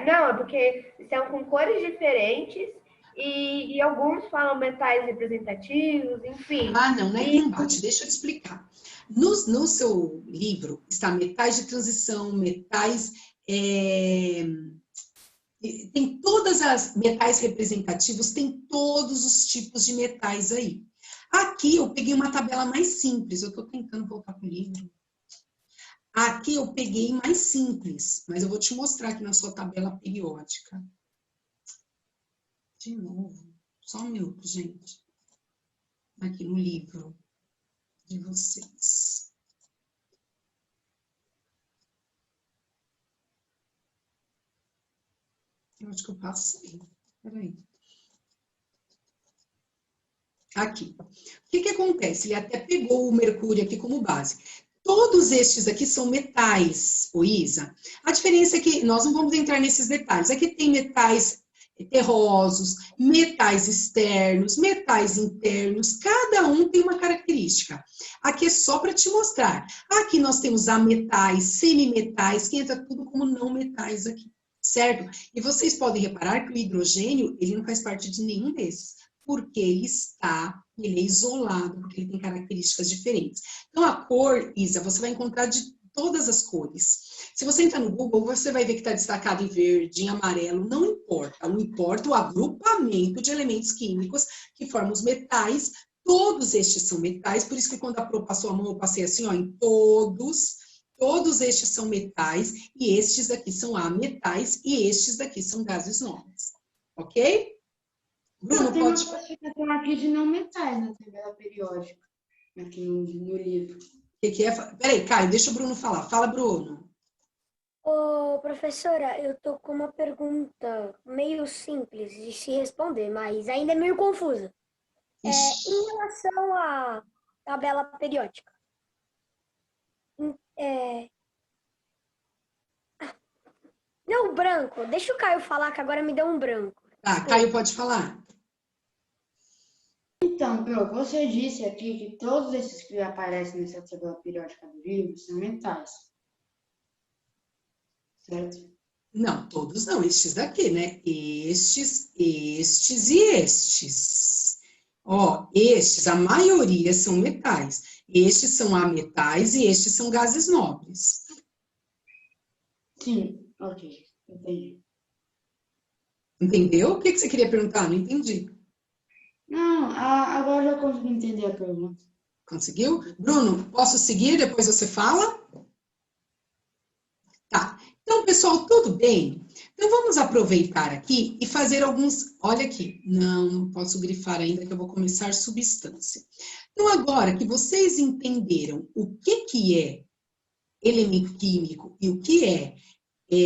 Speaker 1: Não, é porque são com cores diferentes e alguns falam metais representativos, enfim.
Speaker 2: Ah, não é que não bate, deixa eu te explicar. No seu livro está metais de transição, metais... tem todas as metais representativos, tem todos os tipos de metais aí. Aqui eu peguei uma tabela mais simples, eu estou tentando voltar para o livro. Aqui eu peguei mais simples, mas eu vou te mostrar aqui na sua tabela periódica. De novo, só um minuto, gente. Aqui no livro de vocês. Eu acho que eu passei. Peraí. Aqui. O que acontece? Ele até pegou o mercúrio aqui como base. Todos estes aqui são metais, Isa. A diferença é que nós não vamos entrar nesses detalhes. Aqui tem metais terrosos, metais externos, metais internos. Cada um tem uma característica. Aqui é só para te mostrar. Aqui nós temos ametais, semimetais, que entra tudo como não metais aqui. Certo? E vocês podem reparar que o hidrogênio, ele não faz parte de nenhum desses, porque ele é isolado, porque ele tem características diferentes. Então, a cor, Isa, você vai encontrar de todas as cores. Se você entrar no Google, você vai ver que está destacado em verde, em amarelo, não importa. Não importa o agrupamento de elementos químicos que formam os metais. Todos estes são metais, por isso que quando a Pro passou a mão, eu passei assim, ó, em todos... Todos estes são metais, e estes daqui são ametais, e estes daqui são gases nobres. Ok? Bruno,
Speaker 5: tem
Speaker 2: pode...
Speaker 5: uma classificação aqui de não metais na tabela periódica, aqui no livro.
Speaker 2: O que é? Peraí, Caio, deixa o Bruno falar. Fala, Bruno.
Speaker 4: Ô, professora, eu tô com uma pergunta meio simples de se responder, mas ainda é meio confusa. Em relação à tabela periódica. Não, branco. Deixa o Caio falar, que agora me deu um branco.
Speaker 2: Tá, Caio, pode falar.
Speaker 5: Então, Pro, você disse aqui que todos esses que aparecem nessa tabela periódica do livro são metais. Certo?
Speaker 2: Não, todos não. Estes daqui, né? Estes e estes. Ó, estes, a maioria são metais. Estes são ametais e estes são gases nobres.
Speaker 5: Sim, ok. Entendi.
Speaker 2: Entendeu? O que você queria perguntar? Não entendi.
Speaker 5: Não, agora já consegui entender a pergunta.
Speaker 2: Conseguiu? Bruno, posso seguir? Depois você fala? Pessoal, tudo bem? Então, vamos aproveitar aqui e fazer alguns... Olha aqui. Não posso grifar ainda, que eu vou começar substância. Então, agora que vocês entenderam o que é elemento químico e o que é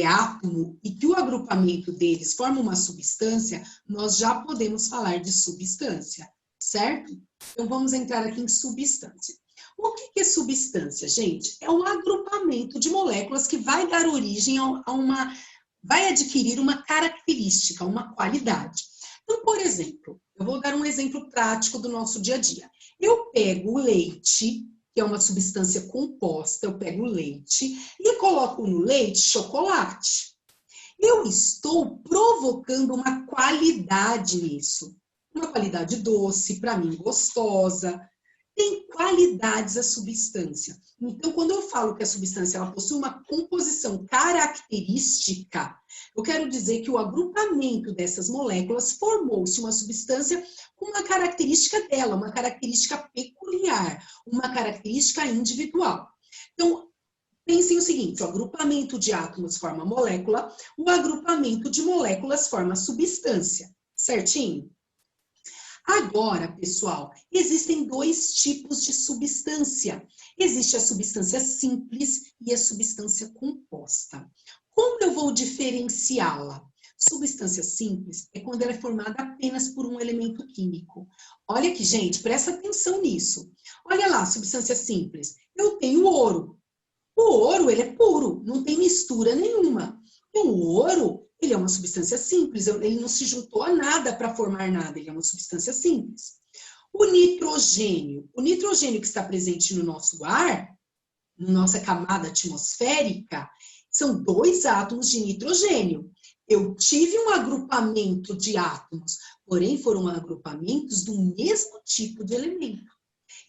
Speaker 2: átomo, e que o agrupamento deles forma uma substância, nós já podemos falar de substância, certo? Então, vamos entrar aqui em substância. O que é substância, gente? É um agrupamento de moléculas que vai dar origem a uma... vai adquirir uma característica, uma qualidade. Então, por exemplo, eu vou dar um exemplo prático do nosso dia a dia. Eu pego o leite, que é uma substância composta, eu pego o leite e coloco no leite chocolate. Eu estou provocando uma qualidade nisso. Uma qualidade doce, para mim gostosa. Tem qualidades a substância. Então, quando eu falo que a substância ela possui uma composição característica, eu quero dizer que o agrupamento dessas moléculas formou-se uma substância com uma característica dela, uma característica peculiar, uma característica individual. Então, pensem o seguinte, o agrupamento de átomos forma molécula, o agrupamento de moléculas forma substância, certinho? Agora, pessoal, existem dois tipos de substância. Existe a substância simples e a substância composta. Como eu vou diferenciá-la? Substância simples é quando ela é formada apenas por um elemento químico. Olha aqui, gente, presta atenção nisso. Olha lá, substância simples. Eu tenho ouro. O ouro, ele é puro, não tem mistura nenhuma. O ouro, ele é uma substância simples, ele não se juntou a nada para formar nada, ele é uma substância simples. O nitrogênio que está presente no nosso ar, na nossa camada atmosférica, são 2 átomos de nitrogênio. Eu tive um agrupamento de átomos, porém foram agrupamentos do mesmo tipo de elemento.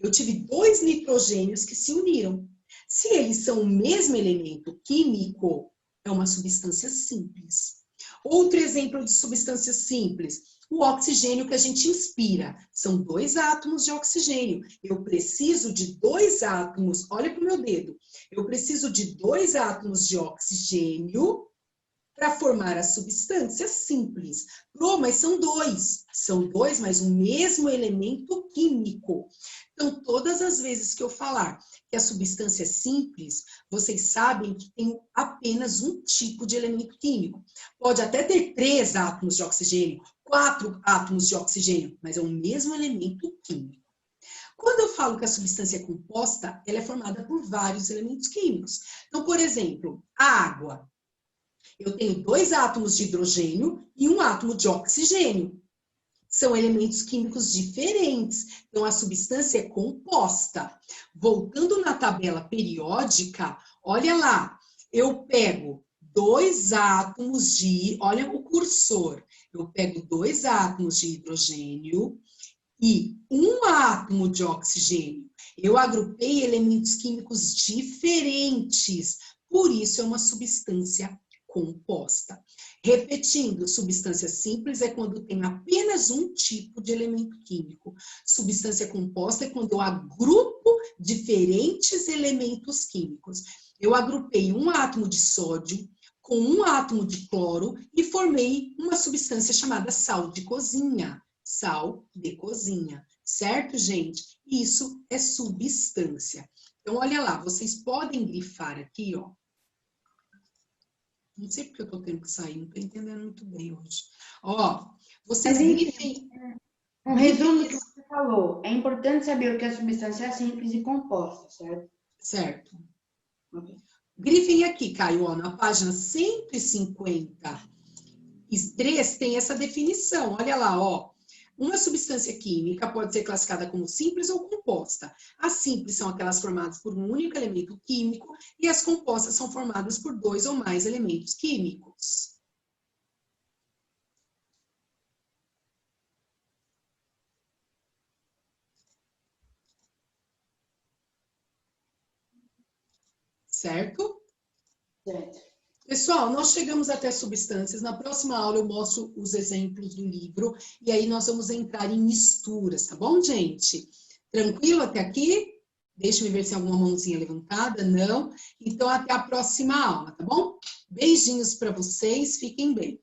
Speaker 2: Eu tive 2 nitrogênios que se uniram. Se eles são o mesmo elemento químico, é uma substância simples. Outro exemplo de substância simples, o oxigênio que a gente inspira. São 2 átomos de oxigênio. Eu preciso de 2 átomos, olha para o meu dedo. Eu preciso de 2 átomos de oxigênio para formar a substância simples. Pro, mas são 2. São 2, mas o mesmo elemento químico. Então, todas as vezes que eu falar que a substância é simples, vocês sabem que tem apenas um tipo de elemento químico. Pode até ter 3 átomos de oxigênio, 4 átomos de oxigênio, mas é o mesmo elemento químico. Quando eu falo que a substância é composta, ela é formada por vários elementos químicos. Então, por exemplo, a água. Eu tenho 2 átomos de hidrogênio e 1 átomo de oxigênio. São elementos químicos diferentes. Então, a substância é composta. Voltando na tabela periódica, olha lá. Eu pego 2 átomos de... Olha o cursor. Eu pego 2 átomos de hidrogênio e 1 átomo de oxigênio. Eu agrupei elementos químicos diferentes. Por isso, é uma substância composta. Repetindo, substância simples é quando tem apenas um tipo de elemento químico. Substância composta é quando eu agrupo diferentes elementos químicos. Eu agrupei 1 átomo de sódio com 1 átomo de cloro e formei uma substância chamada sal de cozinha. Sal de cozinha. Certo, gente? Isso é substância. Então, olha lá, vocês podem grifar aqui, ó. Não sei porque eu estou tendo que sair, não estou entendendo muito bem hoje. Ó, vocês grifem...
Speaker 5: Um resumo do que você falou. É importante saber o que é substância simples e composta, certo?
Speaker 2: Certo.
Speaker 5: Okay.
Speaker 2: Grifem aqui, Caio, ó, na página 153 tem essa definição. Olha lá, ó. Uma substância química pode ser classificada como simples ou composta. As simples são aquelas formadas por um único elemento químico e as compostas são formadas por 2 ou mais elementos químicos. Certo?
Speaker 5: Certo.
Speaker 2: Pessoal, nós chegamos até substâncias. Na próxima aula eu mostro os exemplos do livro e aí nós vamos entrar em misturas, tá bom, gente? Tranquilo até aqui? Deixa eu ver se tem alguma mãozinha levantada. Não? Então, até a próxima aula, tá bom? Beijinhos para vocês, fiquem bem.